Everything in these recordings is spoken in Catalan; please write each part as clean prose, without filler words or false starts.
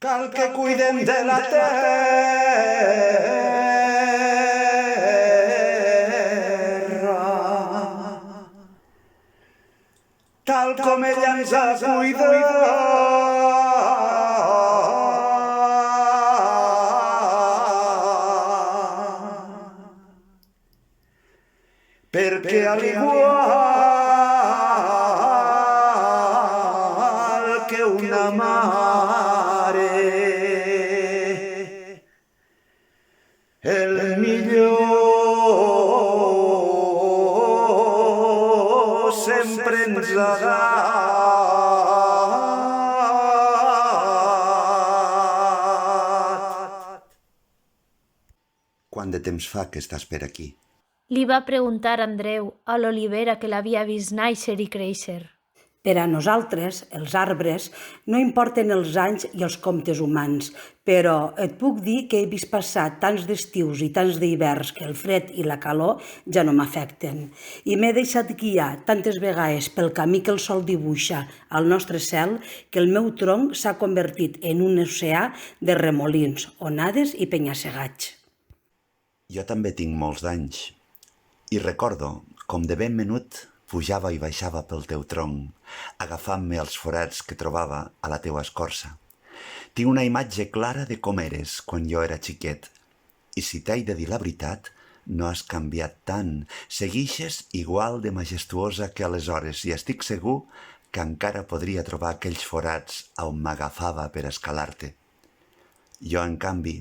Cal que cuidem de la terra, tal com ella ens ha cuidat, perquè al igual que una mare, el millor sempre ens ha dat. Quant de temps fa que estàs per aquí? Li va preguntar Andreu a l'olivera que l'havia vist néixer i créixer. Per a nosaltres, els arbres, no importen els anys i els comptes humans, però et puc dir que he vist passar tants d'estius i tants d'hiverns que el fred i la calor ja no m'afecten. I m'he deixat guiar tantes vegades pel camí que el sol dibuixa al nostre cel que el meu tronc s'ha convertit en un oceà de remolins, onades i penya-segats. Jo també tinc molts d'anys i recordo com de ben menut pujava i baixava pel teu tronc, agafant-me els forats que trobava a la teua escorça. Tinc una imatge clara de com eres quan jo era xiquet. I si t'he de dir la veritat, no has canviat tant. Seguixes igual de majestuosa que aleshores i estic segur que encara podria trobar aquells forats on m'agafava per escalar-te. Jo, en canvi,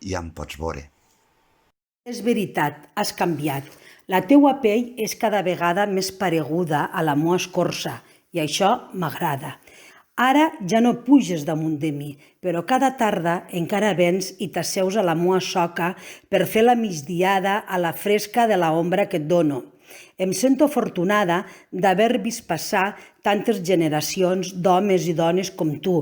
ja em pots veure. És veritat, has canviat. La teua pell és cada vegada més pareguda a la meua escorça i això m'agrada. Ara ja no puges damunt de mi, però cada tarda encara vens i t'asseus a la meua soca per fer la migdiada a la fresca de la ombra que et dono. Em sento afortunada d'haver vist passar tantes generacions d'homes i dones com tu,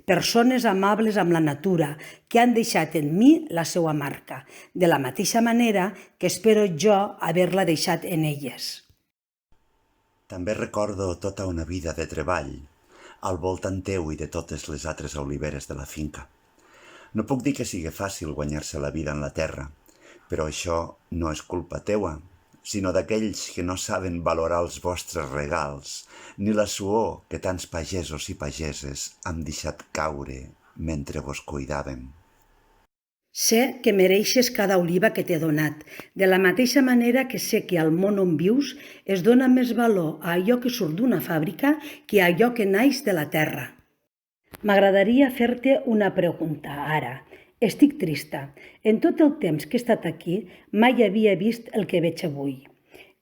persones amables amb la natura, que han deixat en mi la seva marca, de la mateixa manera que espero jo haver-la deixat en elles. També recordo tota una vida de treball al voltant teu i de totes les altres oliveres de la finca. No puc dir que sigui fàcil guanyar-se la vida en la terra, però això no és culpa teua, sinó d'aquells que no saben valorar els vostres regals, ni la suor que tants pagesos i pageses han deixat caure mentre vos cuidàvem. Sé que mereixes cada oliva que t'he donat, de la mateixa manera que sé que al món on vius es dona més valor a allò que surt d'una fàbrica que a allò que naix de la terra. M'agradaria fer-te una pregunta ara. Estic trista. En tot el temps que he estat aquí, mai havia vist el que veig avui.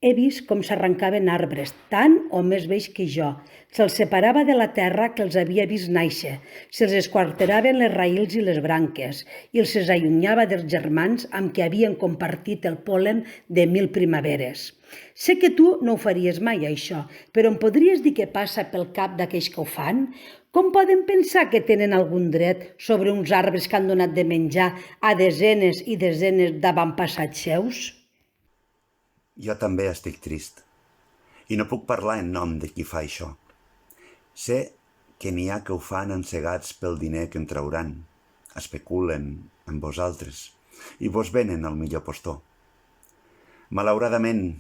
He vist com s'arrencaven arbres, tant o més vells que jo. Se'ls separava de la terra que els havia vist néixer, se'ls esquarteraven les raïls i les branques i els allunyava dels germans amb qui havien compartit el pol·len de 1000 primaveres. Sé que tu no ho faries mai, això, però em podries dir què passa pel cap d'aquells que ho fan? Com poden pensar que tenen algun dret sobre uns arbres que han donat de menjar a desenes i desenes d'avantpassats seus? Jo també estic trist i no puc parlar en nom de qui fa això. Sé que n'hi ha que ho fan encegats pel diner que en trauran, especulen amb vosaltres i vos venen al millor postor. Malauradament,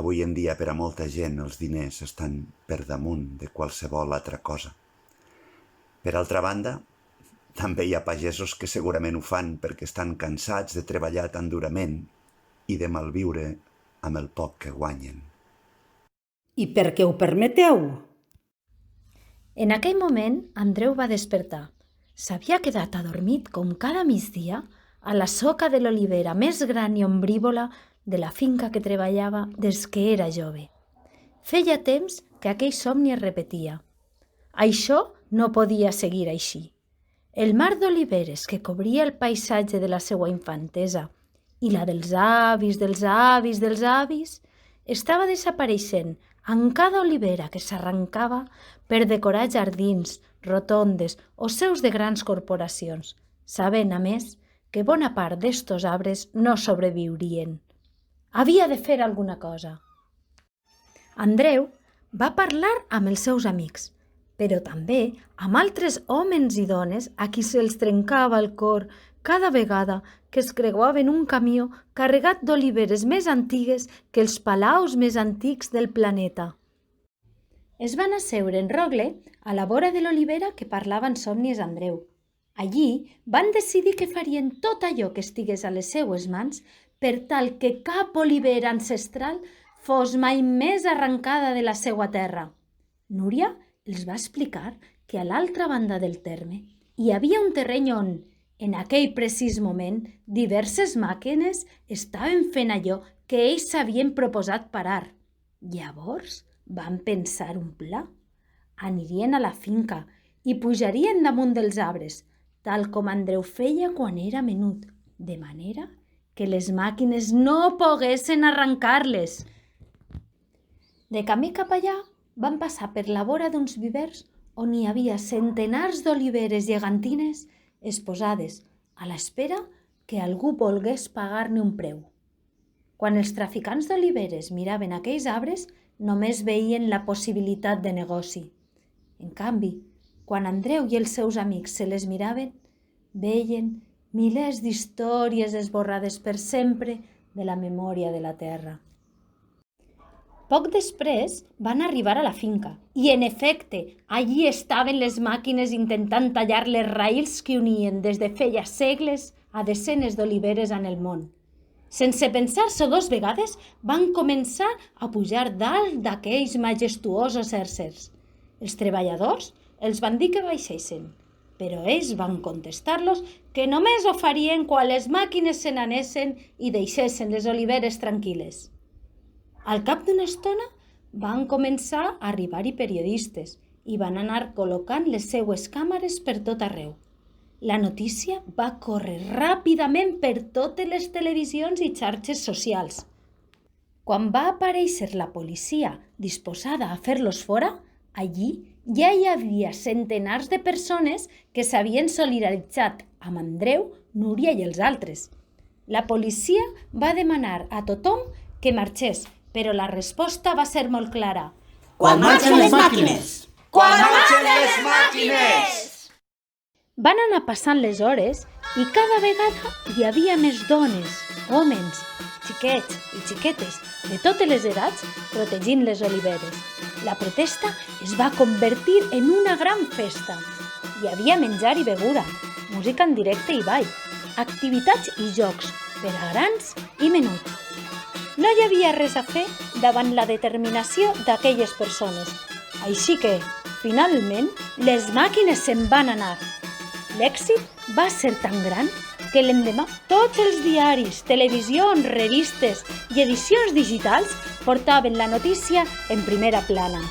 avui en dia per a molta gent els diners estan per damunt de qualsevol altra cosa. Per altra banda, també hi ha pagesos que segurament ho fan perquè estan cansats de treballar tan durament i de malviure amb el poc que guanyen. I per què ho permeteu? En aquell moment, Andreu va despertar. S'havia quedat adormit com cada migdia a la soca de l'olivera més gran i ombrívola de la finca que treballava des que era jove. Feia temps que aquell somni es repetia. Això no podia seguir així. El mar d'oliveres que cobria el paisatge de la seva infantesa i la dels avis, dels avis, dels avis, estava desapareixent en cada olivera que s'arrencava per decorar jardins, rotondes o seus de grans corporacions, sabent, a més, que bona part d'estos arbres no sobreviurien. Havia de fer alguna cosa. Andreu va parlar amb els seus amics, però també amb altres homes i dones a qui se'ls trencava el cor cada vegada que es creuaven un camió carregat d'oliveres més antigues que els palaus més antics del planeta. Es van asseure en rogle a la vora de l'olivera que parlava en somnis Andreu. Allí van decidir que farien tot allò que estigués a les seues mans per tal que cap olivera ancestral fos mai més arrancada de la seua terra. Núria els va explicar que a l'altra banda del terme hi havia un terreny on, en aquell precís moment, diverses màquines estaven fent allò que ells s'havien proposat parar. Llavors van pensar un pla. Anirien a la finca i pujarien damunt dels arbres, tal com Andreu feia quan era menut, de manera que les màquines no poguessin arrencar-les. De camí cap allà, van passar per la vora d'uns vivers on hi havia centenars d'oliveres gegantines exposades a l'espera que algú volgués pagar-ne un preu. Quan els traficants d'oliveres miraven aquells arbres, només veien la possibilitat de negoci. En canvi, quan Andreu i els seus amics se les miraven, veien milers d'històries esborrades per sempre de la memòria de la terra. Poc després van arribar a la finca i, en efecte, allí estaven les màquines intentant tallar les raïls que unien des de feia segles a desenes d'oliveres en el món. Sense pensar-s'ho dos vegades, van començar a pujar dalt d'aquells majestuosos éssers. Els treballadors els van dir que baixessin, però ells van contestar-los que només ho farien quan les màquines se n'anessin i deixessin les oliveres tranquil·les. Al cap d'una estona van començar a arribar-hi periodistes i van anar col·locant les seues càmeres per tot arreu. La notícia va córrer ràpidament per totes les televisions i xarxes socials. Quan va aparèixer la policia disposada a fer-los fora, allí ja hi havia centenars de persones que s'havien solidaritzat amb Andreu, Núria i els altres. La policia va demanar a tothom que marxés, però la resposta va ser molt clara. Quan marxen les màquines! Quan marxen les màquines! Van anar passant les hores i cada vegada hi havia més dones, homes, xiquets i xiquetes de totes les edats protegint les oliveres. La protesta es va convertir en una gran festa. Hi havia menjar i beguda, música en directe i ball, activitats i jocs per a grans i menuts. No hi havia res a fer davant la determinació d'aquelles persones. Així que, finalment, les màquines se'n van anar. L'èxit va ser tan gran que l'endemà tots els diaris, televisions, revistes i edicions digitals portaven la notícia en primera plana.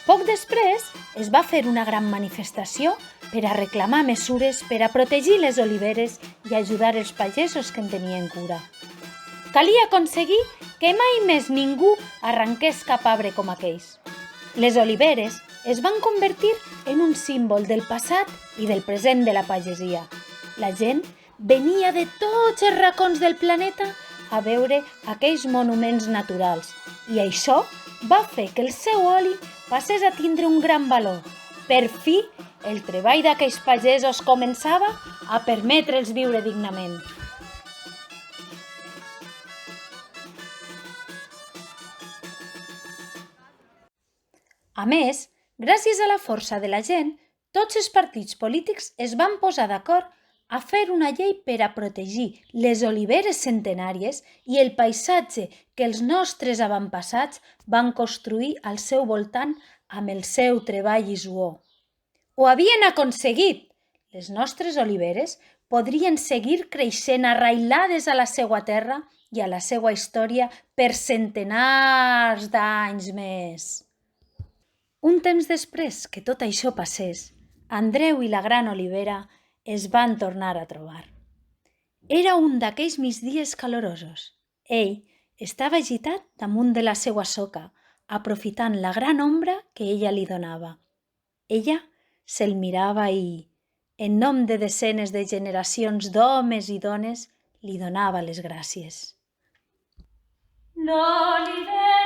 Poc després es va fer una gran manifestació per a reclamar mesures per a protegir les oliveres i ajudar els pagesos que en tenien cura. Calia aconseguir que mai més ningú arrenqués cap arbre com aquells. Les oliveres es van convertir en un símbol del passat i del present de la pagesia. La gent venia de tots els racons del planeta a veure aquells monuments naturals i això va fer que el seu oli passés a tindre un gran valor. Per fi, el treball d'aquells pagesos començava a permetre'ls viure dignament. A més, gràcies a la força de la gent, tots els partits polítics es van posar d'acord a fer una llei per a protegir les oliveres centenàries i el paisatge que els nostres avantpassats van construir al seu voltant amb el seu treball i suor. Ho havien aconseguit! Les nostres oliveres podrien seguir creixent arrailades a la seva terra i a la seva història per centenars d'anys més. Un temps després que tot això passés, Andreu i la gran olivera es van tornar a trobar. Era un d'aquells migdies calorosos. Ell estava agitat damunt de la seva soca, aprofitant la gran ombra que ella li donava. Ella se'l mirava i, en nom de desenes de generacions d'homes i dones, li donava les gràcies. l'oliver